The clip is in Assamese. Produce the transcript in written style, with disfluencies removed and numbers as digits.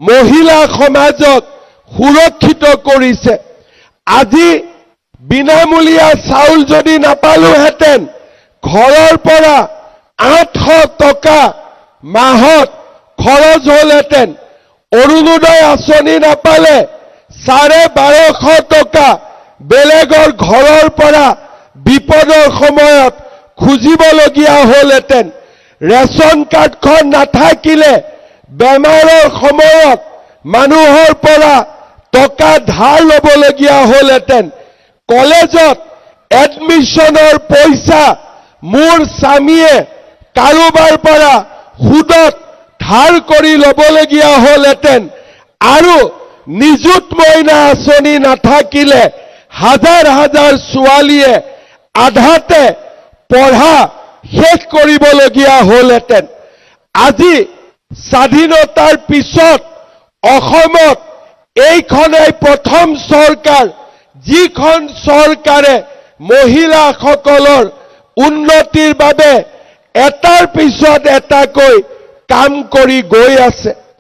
মহিলা সমাজক সুৰক্ষিত কৰিছে। আজি বিনামূলীয়া চাউল যদি নাপালোহেঁতেন, ঘৰৰ পৰা 800 টকা মাহত খৰচ হ'লহেঁতেন। অৰুণোদয় আঁচনি নাপালে 1250 টকা বেলেগৰ ঘৰৰ পৰা বিপদৰ সময়ত খুজিবলগীয়া হ'লহেঁতেন। ৰেচন কাৰ্ডখন নাথাকিলে বেমাৰৰ সময়ত মানুহৰ পৰা টকা ধাৰ ল'বলগীয়া হ'লহেঁতেন। কলেজত এডমিশ্যনৰ পইচা মোৰ স্বামীয়ে কাৰোবাৰ পৰা সুদত ধাৰ কৰি ল'বলগীয়া হ'লহেঁতেন। আৰু নিযুত মইনা আঁচনি নাথাকিলে হাজাৰ হাজাৰ ছোৱালীয়ে আধাতে পঢ়া শেষ কৰিবলগীয়া হ'লহেঁতেন। আজি স্বাধীনতাৰ পিছত অসমত এইখনেই প্ৰথম চৰকাৰ, যিখন চৰকাৰে মহিলাসকলৰ উন্নতিৰ বাবে এটাৰ পিছত এটাকৈ কাম কৰি গৈ আছে।